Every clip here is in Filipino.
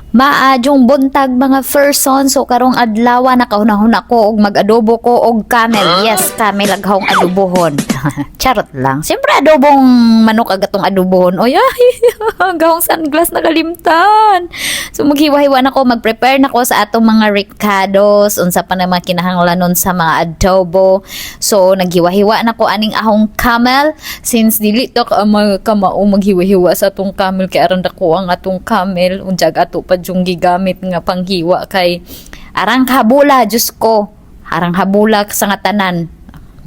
Maadjong buntag mga person, so karong adlaw nakahunahon ako og mag-adobo ko og camel. Yes, camel aghawng adobohon. Charot lang. Siyempre adobong manok agatong adobohon. Oy, ay, gahong sunglass nakalimtan. So maghiwa-hiwa na ko, mag-prepare na ko sa atong mga ricados, unsa pa na mga kinahanglanon sa mga adobo. So naghiwa-hiwa na ko aning ahong camel since dili to ka kamao maghiwa-hiwa sa atong camel kay aron dako ang atong camel unjag ato pa yung gigamit nga panghiwa kay arang habula, Diyos ko, arang habula sa nga tanan.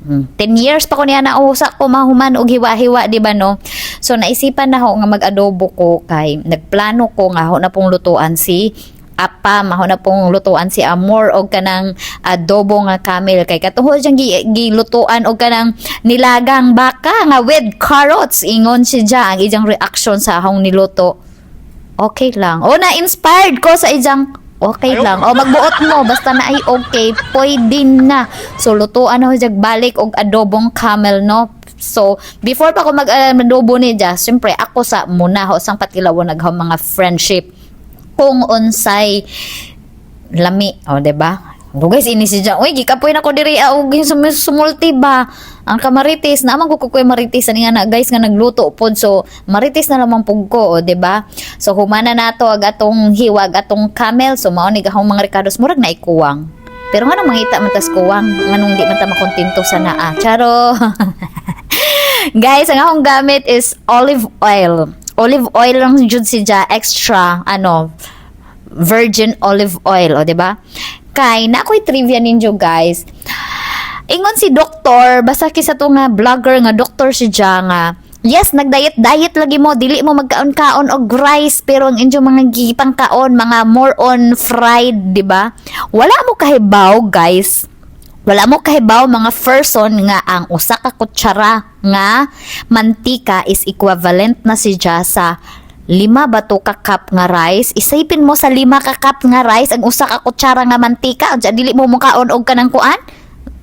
10 years pa ko niya nausa ko mahuman og hiwa-hiwa, di ba no? So naisipan na ho nga mag-adobo ko kay nagplano ko nga ho na pong lutuan si apa, maho na pong lutuan si Amor og kanang adobo nga camel kay katuhod siyang gilutuan og kanang nilagang baka nga with carrots, ingon siya ang ijang reaction sa ahong niluto. Okay lang. O, na-inspired ko sa ijang okay lang. O, magbuot mo. Basta na ay okay. Pwede na. So, lutuan ako dyan balik og adobong camel, no? So, before pa ako mag-adobo ni Diyas, siyempre, ako sa muna ho, sang patilawon naghaw mga friendship. Kung unsay lami. O, diba? O, guys, ini si Diyas. Uy, gikapoy na ko diri. O, sumulti ba? Ang kamaritis, naman ko kukuy maritis ani nga na guys nga nagluto pod, so maritis na lamang pug ko, o di ba? So humana nato ag atong hiwag atong camel, so mao ni gahong mga ricados murag na ikuwang. Pero nga nang mangita man tas kuwang, nganong di man ta makontento sa naa. Charo. Guys, ang akong gamit is olive oil. Olive oil lang jud siya, extra virgin olive oil, o di ba? Kay na ako'y trivia ninyo guys. Ingon si doktor, basta kisa to nga vlogger nga doktor si Jia nga, yes, nagdiet-diet lagi mo, dili mo magkaon-kaon og rice, pero ang inyo mga gipang kaon, mga more on fried, di ba? Wala mo kahibaw, guys. Wala mo kahibaw mga person nga ang usa ka kutsara nga mantika is equivalent na si Jia sa 5 ba to ka cup nga rice. Isipin mo sa 5 ka cup nga rice ang usa ka kutsara nga mantika, unsa dili mo mukaon og kanang kuan?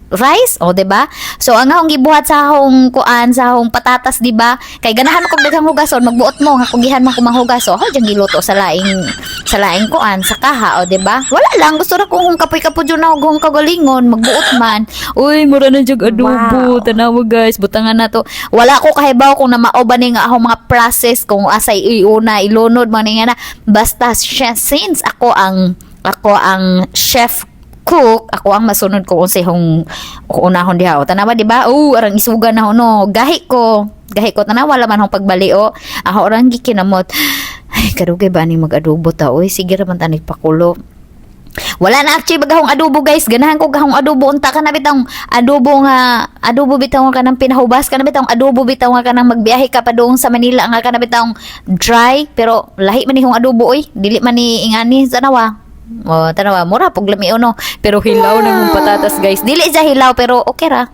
Rice, o diba? So ang akong gibuhat sa akong kuan, sa akong patatas, diba? Kay ganahan ko daghang hugason, magbuot mo nga kugihan man ko manghugas. So diyan giluto sa laing kuan sa kaha, o diba? Wala lang, gusto ra kong kapoy-kapoy jud na og kagalingon, magbuot man. Uy, mura na jud adobo, tanawa guys, butangan na to. Wala ko kahibaw kung na mao ba ni nga akong mga process kung asay iuna ilunod man nga na. Basta since ako ang chef cook, ako ang masunod ko kung sihong unahon diha. O tanawa, di ba? Arang isuga na no. Gahi ko tanawa laman hong pagbalio. Ako orang gikinamot. Ay, kadugay ba ni mag-adobo ta? Uy, sige ra man tanig pakulo. Wala na actually bagahong adobo guys. Ganahan ko gahong adobo unta ka na bitang adobo bitaw ka nang pinahubas ka na bitang adobo bitaw ka nang magbiyahe ka pa doon sa Manila nga ka na bitang dry pero lahi man ni hong adobo oy. Dili man ni ingani tanawa. O, tanawa, mura, pag lami no. Pero hilaw na mong patatas, guys. Dili siya hilaw, pero okay ra.